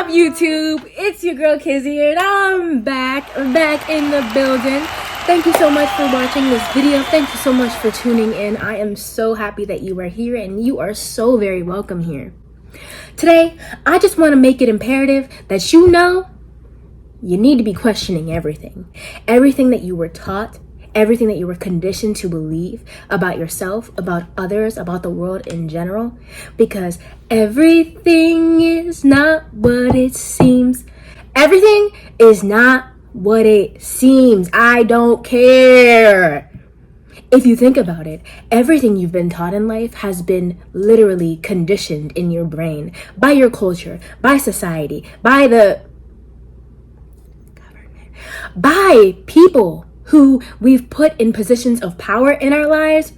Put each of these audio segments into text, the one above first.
YouTube? It's your girl Kizzy and I'm back in the building. Thank you so much for watching this video. Thank you so much for tuning in. I am so happy that you are here and you are so very welcome here. Today, I just want to make it imperative that you need to be questioning everything. Everything that you were taught, everything that you were conditioned to believe about yourself, about others, about the world in general, because everything is not what it seems. Everything is not what it seems. I don't care. If you think about it, everything you've been taught in life has been literally conditioned in your brain by your culture, by society, by the government, by people who we've put in positions of power in our lives,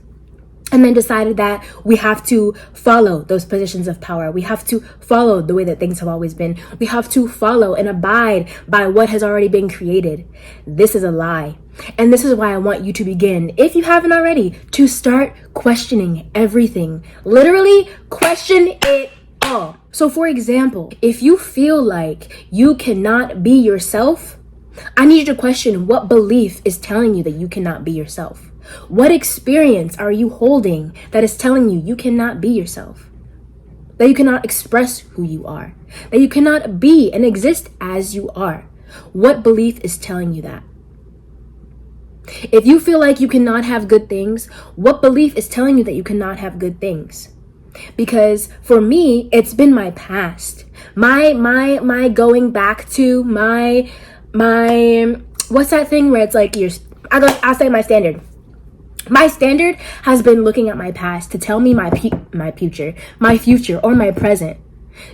and then decided that we have to follow those positions of power. We have to follow the way that things have always been. We have to follow and abide by what has already been created. This is a lie. And this is why I want you to begin, if you haven't already, to start questioning everything. Literally, question it all. So for example, if you feel like you cannot be yourself, I need you to question what belief is telling you that you cannot be yourself. What experience are you holding that is telling you you cannot be yourself? That you cannot express who you are? That you cannot be and exist as you are? What belief is telling you that? If you feel like you cannot have good things, what belief is telling you that you cannot have good things? Because for me, it's been my past. My going back to my what's that thing where it's like I'll say my standard. My standard has been looking at my past to tell me my future, or my present.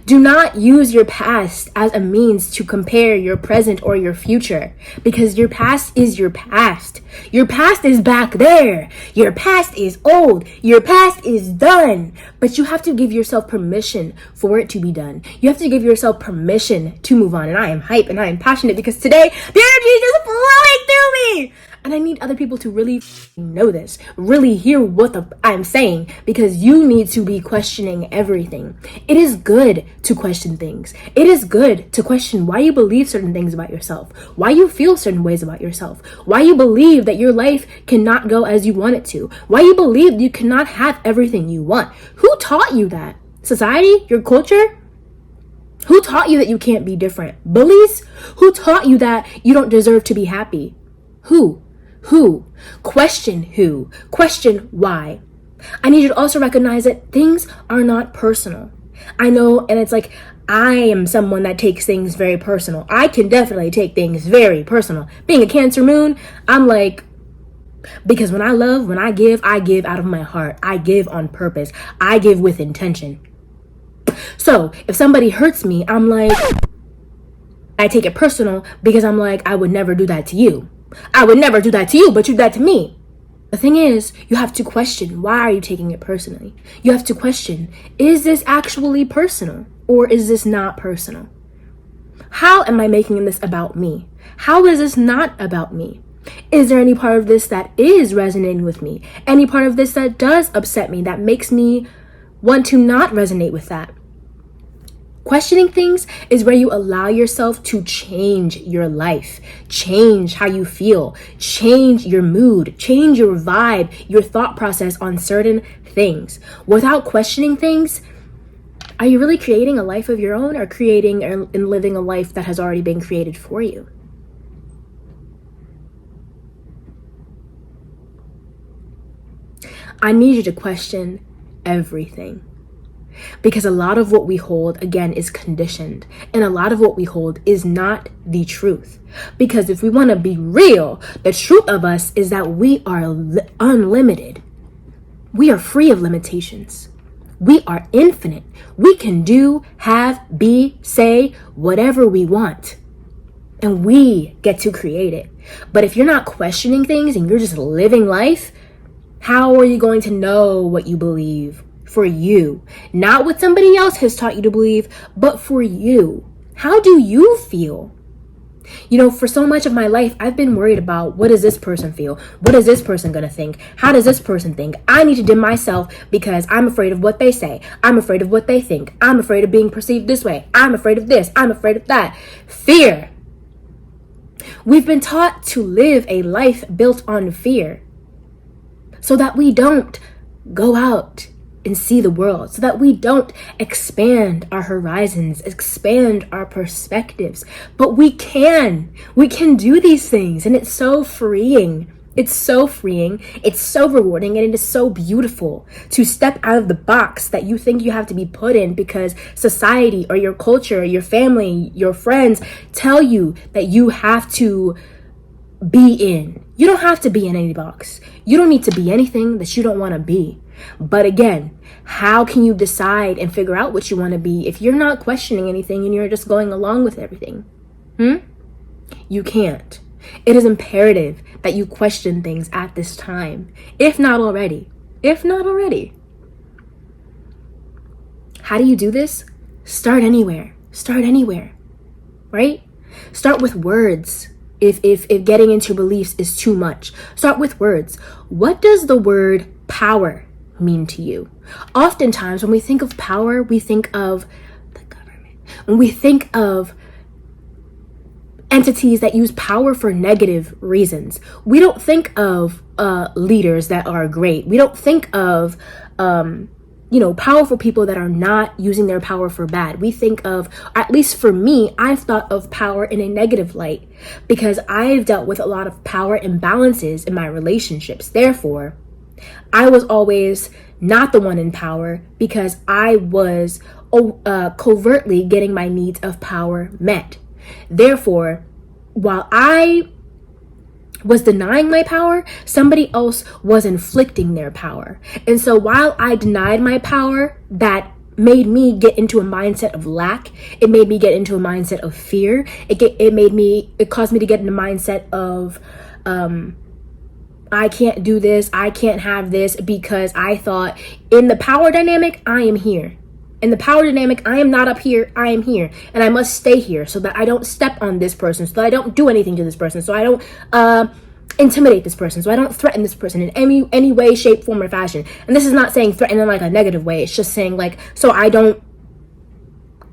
Do not use your past as a means to compare your present or your future, because your past is your past. Your past is back there. Your past is old. Your past is done. But you have to give yourself permission for it to be done. You have to give yourself permission to move on. And I am hype and I am passionate because today the energy is just flowing through me. And I need other people to really know this, really hear what I'm saying, because you need to be questioning everything. It is good to question things. It is good to question why you believe certain things about yourself, why you feel certain ways about yourself, why you believe that your life cannot go as you want it to, why you believe you cannot have everything you want. Who taught you that? Society? Your culture? Who taught you that you can't be different? Bullies? Who taught you that you don't deserve to be happy? Who? Question who. Question why. I need you to also recognize that things are not personal. I know, and it's like, I am someone that takes things very personal. I can definitely take things very personal. Being a Cancer moon, I'm like, because when I give out of my heart. I give on purpose. I give with intention. So if somebody hurts me, I'm like, I take it personal because I'm like, I would never do that to you. I would never do that to you, but you do that to me. The thing is, you have to question, why are you taking it personally? You have to question, is this actually personal or is this not personal? How am I making this about me? How is this not about me? Is there any part of this that is resonating with me? Any part of this that does upset me, that makes me want to not resonate with that? Questioning things is where you allow yourself to change your life, change how you feel, change your mood, change your vibe, your thought process on certain things. Without questioning things, are you really creating a life of your own, or creating and living a life that has already been created for you? I need you to question everything. Because a lot of what we hold, again, is conditioned. And a lot of what we hold is not the truth. Because if we want to be real, the truth of us is that we are unlimited. We are free of limitations. We are infinite. We can do, have, be, say whatever we want. And we get to create it. But if you're not questioning things and you're just living life, how are you going to know what you believe? For you, not what somebody else has taught you to believe, but for you. How do you feel? You know, for so much of my life, I've been worried about, what does this person feel? What is this person gonna think? How does this person think? I need to dim myself because I'm afraid of what they say. I'm afraid of what they think. I'm afraid of being perceived this way. I'm afraid of this. I'm afraid of that. Fear. We've been taught to live a life built on fear so that we don't go out and see the world, so that we don't expand our horizons, expand our perspectives. But we can do these things, and it's so freeing. It's so freeing, it's so rewarding, and it is so beautiful to step out of the box that you think you have to be put in because society or your culture, your family, your friends tell you that you have to be in. You don't have to be in any box. You don't need to be anything that you don't want to be. But again, how can you decide and figure out what you want to be if you're not questioning anything and you're just going along with everything? You can't. It is imperative that you question things at this time, if not already. How do you do this? Start anywhere, right? Start with words. If getting into beliefs is too much, start with words. What does the word power mean to you? Oftentimes, when we think of power, we think of the government. When we think of entities that use power for negative reasons, we don't think of leaders that are great. We don't think of powerful people that are not using their power for bad. We think of, at least for me, I've thought of power in a negative light because I've dealt with a lot of power imbalances in my relationships. Therefore, I was always not the one in power because I was covertly getting my needs of power met. Therefore, while I was denying my power, somebody else was inflicting their power. And so while I denied my power, that made me get into a mindset of lack. It made me get into a mindset of fear. It caused me to get in a mindset of, I can't do this, I can't have this, because I thought in the power dynamic, I am here. In the power dynamic, I am not up here, I am here. And I must stay here so that I don't step on this person, so that I don't do anything to this person, so I don't intimidate this person, so I don't threaten this person in any way, shape, form, or fashion. And this is not saying threaten in like a negative way. It's just saying like, so I don't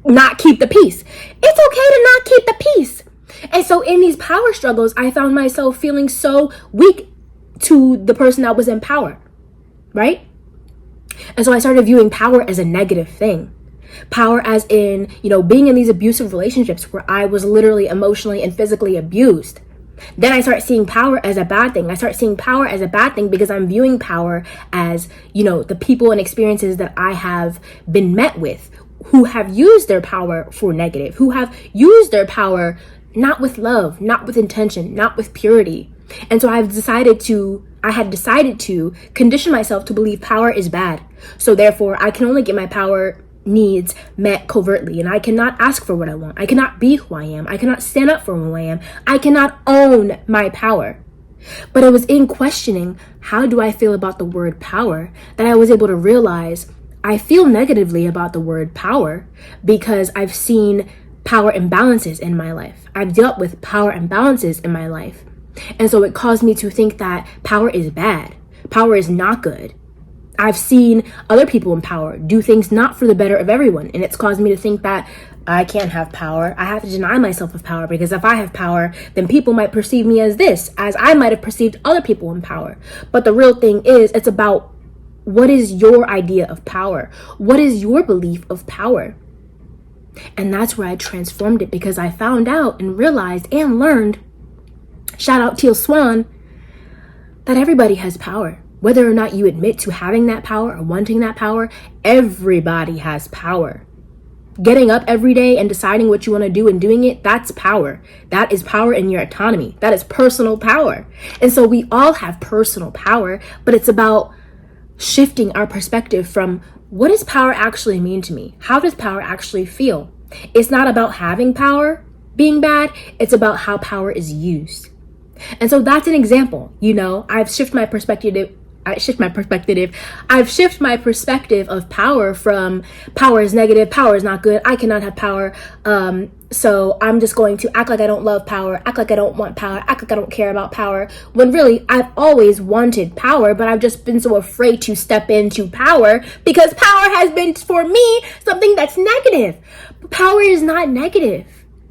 not keep the peace. It's okay to not keep the peace. And so in these power struggles, I found myself feeling so weak to the person that was in power, right? And so I started viewing power as a negative thing. Power as in, being in these abusive relationships where I was literally emotionally and physically abused. Then I start seeing power as a bad thing. I start seeing power as a bad thing because I'm viewing power as, the people and experiences that I have been met with who have used their power for negative, who have used their power not with love, not with intention, not with purity. And so I had decided to condition myself to believe power is bad. So therefore, I can only get my power needs met covertly, and I cannot ask for what I want. I cannot be who I am. I cannot stand up for who I am. I cannot own my power. But it was in questioning, how do I feel about the word power, that I was able to realize I feel negatively about the word power because I've seen power imbalances in my life. I've dealt with power imbalances in my life. And so it caused me to think that power is bad. Power is not good. I've seen other people in power do things not for the better of everyone. And it's caused me to think that I can't have power. I have to deny myself of power, because if I have power, then people might perceive me as this, as I might have perceived other people in power. But the real thing is, it's about, what is your idea of power? What is your belief of power? And that's where I transformed it, because I found out and realized and learned, shout out Teal Swan, that everybody has power. Whether or not you admit to having that power or wanting that power, everybody has power. Getting up every day and deciding what you want to do and doing it, that's power. That is power in your autonomy. That is personal power. And so we all have personal power, but it's about shifting our perspective from, what does power actually mean to me? How does power actually feel? It's not about having power being bad. It's about how power is used. And so that's an example. I've shifted my perspective. I've shifted my perspective of power from power is negative, power is not good, I cannot have power, So I'm just going to act like I don't love power, act like I don't want power, act like I don't care about power, when really I've always wanted power, but I've just been so afraid to step into power because power has been, for me, something that's negative. Power is not negative.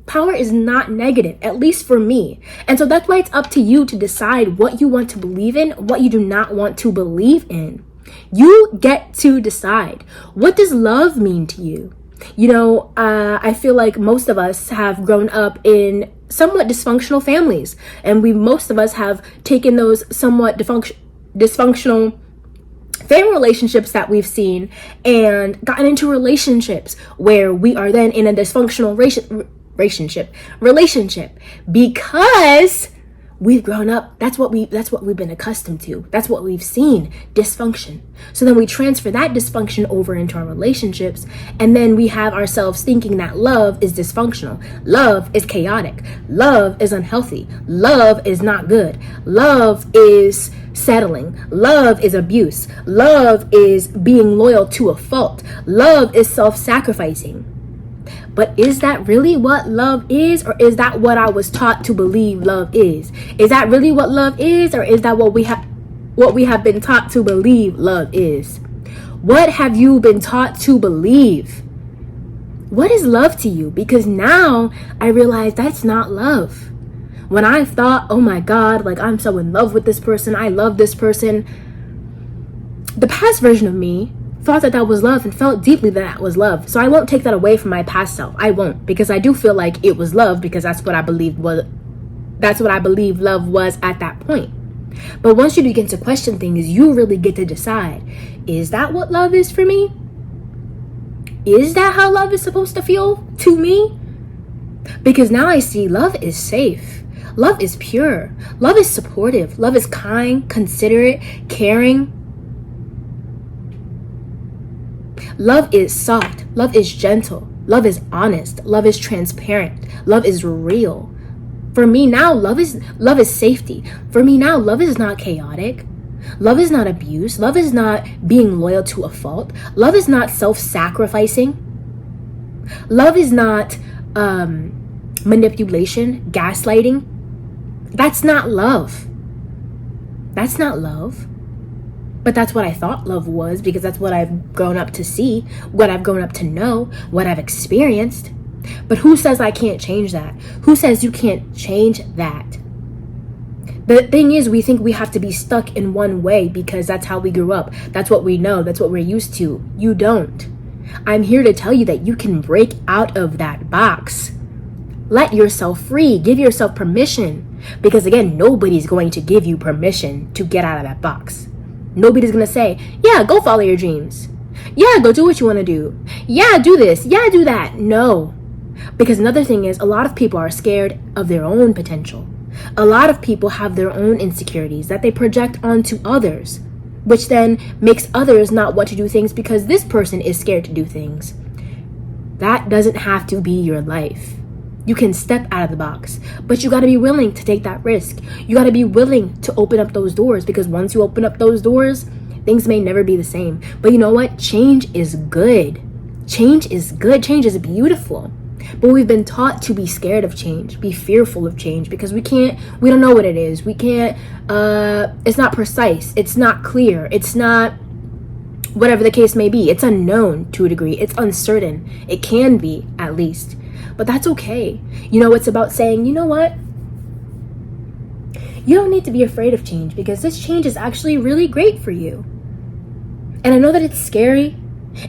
Power is not negative, at least for me. And so that's why it's up to you to decide what you want to believe in, what you do not want to believe in. You get to decide. What does love mean to you? You know, I feel like most of us have grown up in somewhat dysfunctional families, and most of us have taken those somewhat dysfunctional family relationships that we've seen and gotten into relationships where we are then in a dysfunctional relationship because we've grown up. That's what we've been accustomed to. That's what we've seen, dysfunction. So then we transfer that dysfunction over into our relationships, and then we have ourselves thinking that love is dysfunctional. Love is chaotic. Love is unhealthy. Love is not good. Love is settling. Love is abuse. Love is being loyal to a fault. Love is self-sacrificing. But is that really what love is? Or is that what I was taught to believe love is? Is that really what love is? Or is that what we have been taught to believe love is? What have you been taught to believe? What is love to you? Because now I realize that's not love. When I thought, oh my God, like I'm so in love with this person, I love this person, the past version of me thought that was love and felt deeply that was love. So I won't take that away from my past self. I won't, because I do feel like it was love, because that's what I believe love was at that point. But once you begin to question things, you really get to decide, is that what love is for me? Is that how love is supposed to feel to me? Because now I see love is safe. Love is pure. Love is supportive. Love is kind, considerate, caring. Love is soft. Love is gentle. Love is honest. Love is transparent. Love is real. For me now, love is safety. For me now, love is not chaotic. Love is not abuse. Love is not being loyal to a fault. Love is not self-sacrificing. Love is not manipulation, gaslighting. That's not love. That's not love. But that's what I thought love was, because that's what I've grown up to see, what I've grown up to know, what I've experienced. But who says I can't change that? Who says you can't change that? The thing is, we think we have to be stuck in one way because that's how we grew up. That's what we know. That's what we're used to. You don't. I'm here to tell you that you can break out of that box. Let yourself free. Give yourself permission. Because again, nobody's going to give you permission to get out of that box. Nobody's going to say, yeah, go follow your dreams. Yeah, go do what you want to do. Yeah, do this. Yeah, do that. No. Because another thing is, a lot of people are scared of their own potential. A lot of people have their own insecurities that they project onto others, which then makes others not want to do things because this person is scared to do things. That doesn't have to be your life. You can step out of the box, but you got to be willing to take that risk. You got to be willing to open up those doors, because once you open up those doors, things may never be the same. But you know what? Change is good. Change is good. Change is beautiful. But we've been taught to be scared of change, be fearful of change, because we don't know what it is. We can't, it's not precise. It's not clear. It's not whatever the case may be. It's unknown to a degree. It's uncertain. It can be, at least. But that's okay. You know, it's about saying, you know what? You don't need to be afraid of change, because this change is actually really great for you. And I know that it's scary,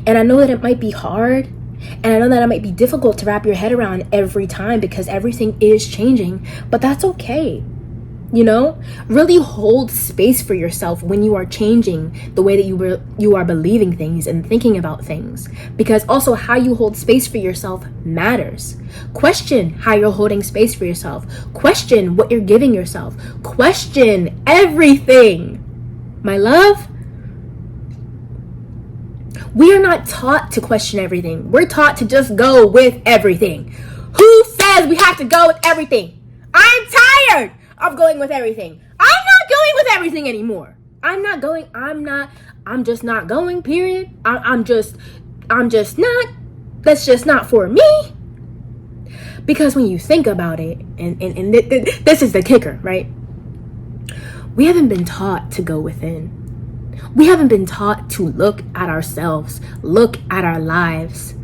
and I know that it might be hard, and I know that it might be difficult to wrap your head around every time, because everything is changing, but that's okay. You know, really hold space for yourself when you are changing the way that you are believing things and thinking about things, because also how you hold space for yourself matters. Question how you're holding space for yourself. Question what you're giving yourself. Question everything. My love, we are not taught to question everything. We're taught to just go with everything. Who says we have to go with everything? I'm tired of going with everything. I'm not going with everything anymore. I'm just not going, period. I'm just not. That's just not for me. Because when you think about it, this is the kicker, right? We haven't been taught to go within. We haven't been taught to look at ourselves, look at our lives,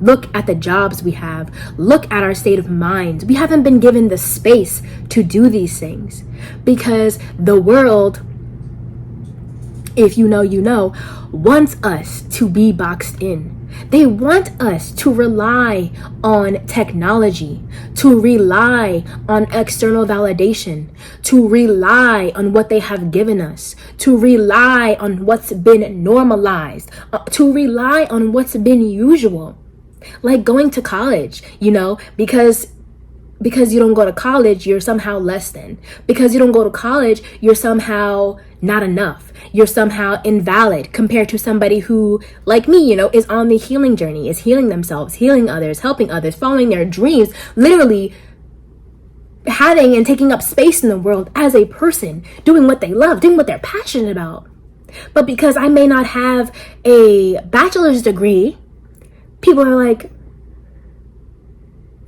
look at the jobs we have, look at our state of mind. We haven't been given the space to do these things because the world, if you know, you know, wants us to be boxed in. They want us to rely on technology, to rely on external validation, to rely on what they have given us, to rely on what's been normalized, to rely on what's been usual. Like going to college, you know, because you don't go to college, you're somehow less than. Because you don't go to college, you're somehow not enough. You're somehow invalid compared to somebody who, like me, you know, is on the healing journey, is healing themselves, healing others, helping others, following their dreams, literally having and taking up space in the world as a person, doing what they love, doing what they're passionate about. But because I may not have a bachelor's degree, people are like,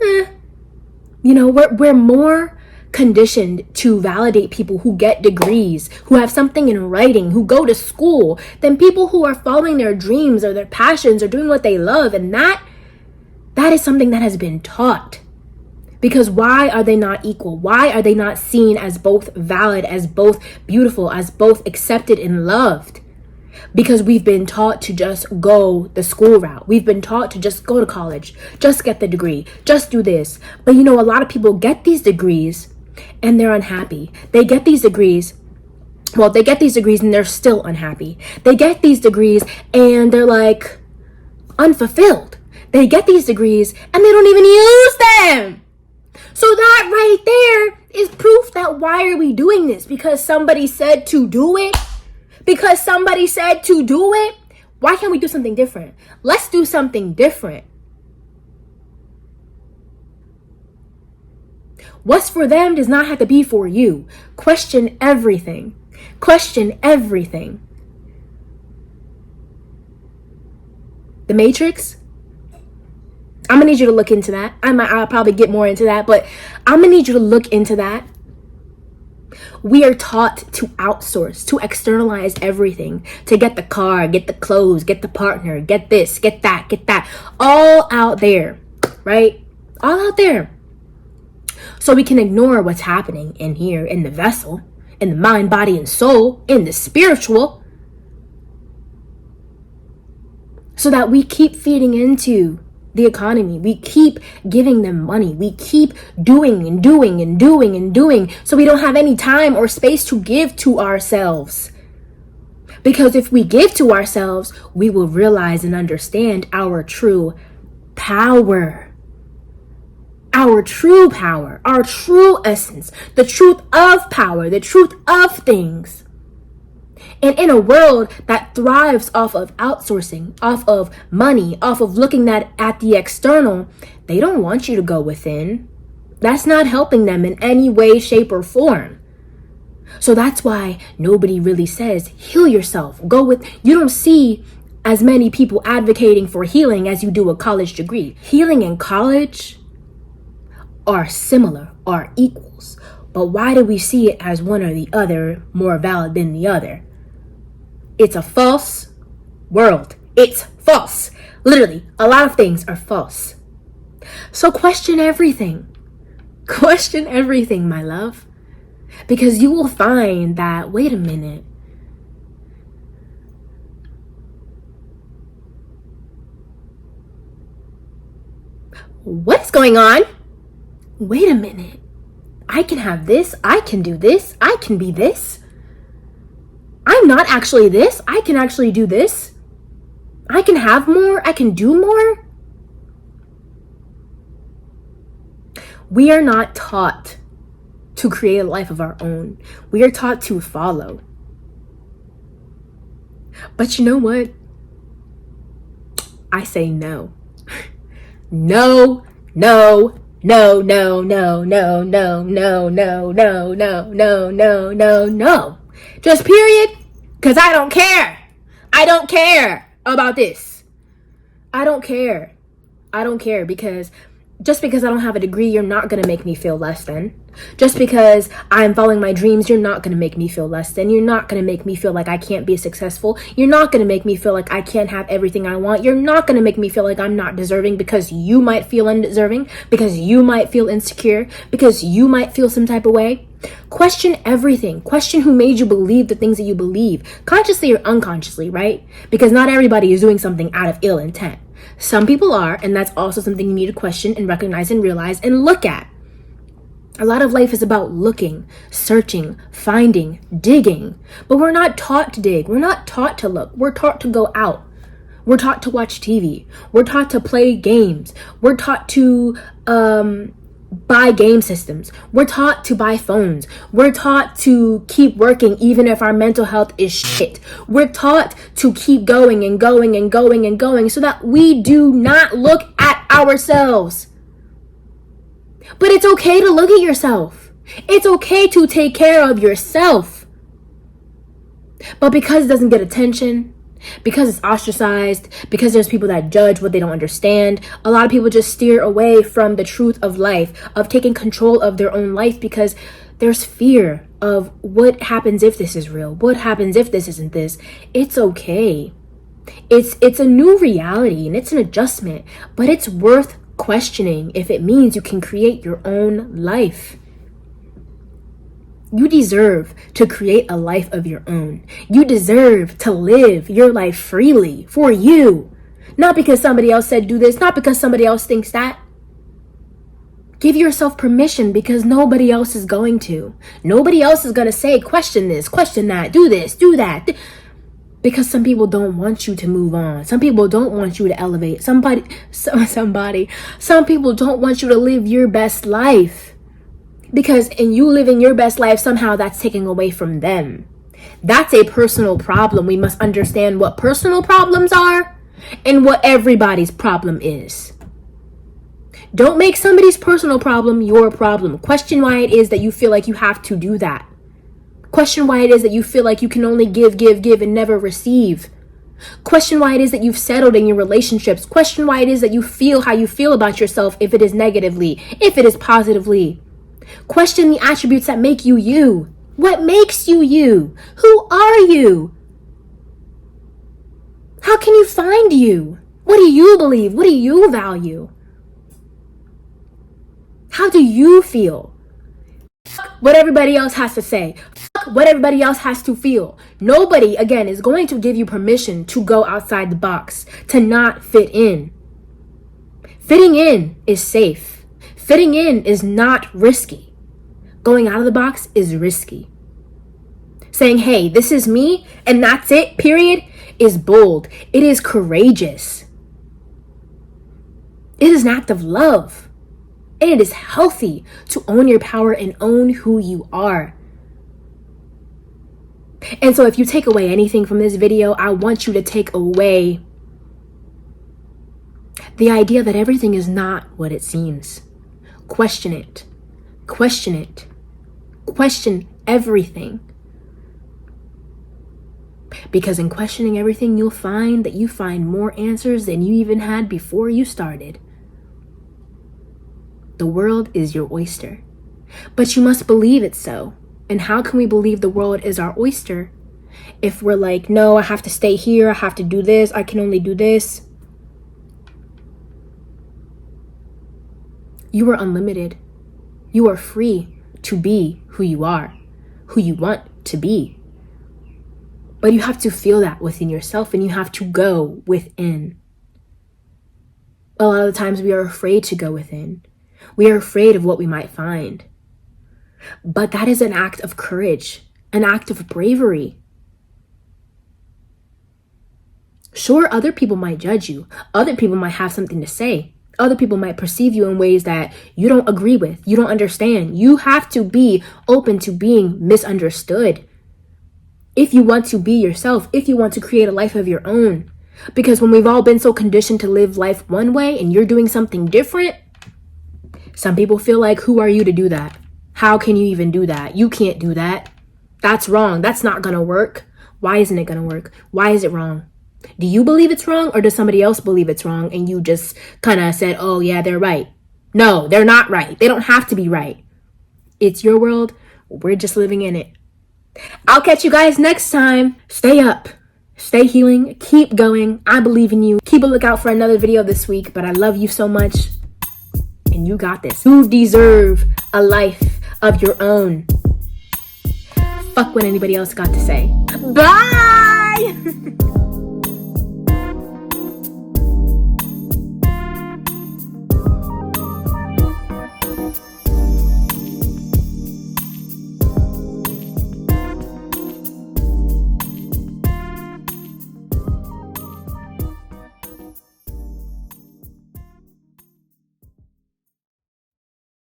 you know, we're more conditioned to validate people who get degrees, who have something in writing, who go to school, than people who are following their dreams or their passions or doing what they love. And that is something that has been taught. Because why are they not equal? Why are they not seen as both valid, as both beautiful, as both accepted and loved? Because we've been taught to just go the school route. We've been taught to just go to college, just get the degree, just do this. But you know, a lot of people get these degrees and they're unhappy. They get these degrees and they're still unhappy. They get these degrees and they're like unfulfilled. They get these degrees and they don't even use them. So that right there is proof that why are we doing this? Because somebody said to do it? Because somebody said to do it? Why can't we do something different? Let's do something different. What's for them does not have to be for you. Question everything. Question everything. The Matrix? I'm gonna need you to look into that. I'll probably get more into that, but I'm gonna need you to look into that. We are taught to outsource, to externalize everything, to get the car, get the clothes, get the partner, get this, get that, all out there, right? All out there. So we can ignore what's happening in here, in the vessel, in the mind, body, and soul, in the spiritual, so that we keep feeding into the economy. We keep giving them money. We keep doing and doing and doing and doing, so we don't have any time or space to give to ourselves. Because if we give to ourselves, we will realize and understand our true power. Our true power, our true essence, the truth of power, the truth of things. And in a world that thrives off of outsourcing, off of money, off of looking at the external, they don't want you to go within. That's not helping them in any way, shape, or form. So that's why nobody really says, heal yourself. You don't see as many people advocating for healing as you do a college degree. Healing and college are similar, are equals. But why do we see it as one or the other more valid than the other? It's a false world. It's false. Literally, a lot of things are false. So question everything. Question everything, my love. Because you will find that, wait a minute. What's going on? Wait a minute. I can have this. I can do this. I can be this. I'm not actually this. I can actually do this. I can have more. I can do more. We are not taught to create a life of our own. We are taught to follow. But you know what? I say no. No, no, no, no, no, no, no, no, no, no, no, no, no, no, no. Just period. Because I don't care. I don't care about this. I don't care. I don't care because Just because I don't have a degree, you're not going to make me feel less than. Just because I'm following my dreams, you're not going to make me feel less than. You're not going to make me feel like I can't be successful. You're not going to make me feel like I can't have everything I want. You're not going to make me feel like I'm not deserving, because you might feel undeserving, because you might feel insecure, because you might feel some type of way. Question everything. Question who made you believe the things that you believe, consciously or unconsciously, right? Because not everybody is doing something out of ill intent. Some people are, and that's also something you need to question and recognize and realize and look at. A lot of life is about looking, searching, finding, digging. But we're not taught to dig. We're not taught to look. We're taught to go out. We're taught to watch TV. We're taught to play games. We're taught to buy game systems. We're taught to buy phones. We're taught to keep working even if our mental health is shit. We're taught to keep going and going and going and going so that we do not look at ourselves. But it's okay to look at yourself. It's okay to take care of yourself. But because it doesn't get attention, because it's ostracized, because there's people that judge what they don't understand, a lot of people just steer away from the truth of life, of taking control of their own life, because there's fear of what happens if this is real, what happens if this isn't this. It's okay. It's a new reality and it's an adjustment, but it's worth questioning if it means you can create your own life. You deserve to create a life of your own. You deserve to live your life freely for you. Not because somebody else said do this, not because somebody else thinks that. Give yourself permission, because nobody else is going to. Nobody else is going to say, question this, question that, do this, do that. Because some people don't want you to move on. Some people don't want you to elevate. Some people don't want you to live your best life. Because in you living your best life, somehow that's taking away from them. That's a personal problem. We must understand what personal problems are and what everybody's problem is. Don't make somebody's personal problem your problem. Question why it is that you feel like you have to do that. Question why it is that you feel like you can only give and never receive. Question why it is that you've settled in your relationships. Question why it is that you feel how you feel about yourself, if it is negatively, if it is positively. Question the attributes that make you you. What makes you you? Who are you? How can you find you? What do you believe? What do you value? How do you feel? Fuck what everybody else has to say. Fuck what everybody else has to feel. Nobody, again, is going to give you permission to go outside the box, to not fit in. Fitting in is safe. Fitting in is not risky. Going out of the box is risky. Saying, hey, this is me and that's it, period, is bold. It is courageous. It is an act of love. And it is healthy to own your power and own who you are. And so if you take away anything from this video, I want you to take away the idea that everything is not what it seems. Question it. Question it. Question everything. Because in questioning everything, you'll find that you find more answers than you even had before you started. The world is your oyster. But you must believe it so. And how can we believe the world is our oyster if we're like, no, I have to stay here, I have to do this, I can only do this? You are unlimited. You are free to be who you are, who you want to be. But you have to feel that within yourself, and you have to go within. A lot of the times we are afraid to go within. We are afraid of what we might find. But that is an act of courage, an act of bravery. Sure, other people might judge you. Other people might have something to say. Other people might perceive you in ways that you don't agree with, you don't understand. You have to be open to being misunderstood. If you want to be yourself, if you want to create a life of your own. Because when we've all been so conditioned to live life one way and you're doing something different, some people feel like, who are you to do that? How can you even do that? You can't do that. That's wrong. That's not gonna work. Why isn't it gonna work? Why is it wrong? Do you believe it's wrong, or does somebody else believe it's wrong and you just kind of said, oh yeah, they're right? No, they're not right. They don't have to be right. It's your world. We're just living in it. I'll catch you guys next time. Stay up. Stay healing. Keep going. I believe in you. Keep a lookout for another video this week, but I love you so much. And you got this. You deserve a life of your own. Fuck what anybody else got to say. Bye!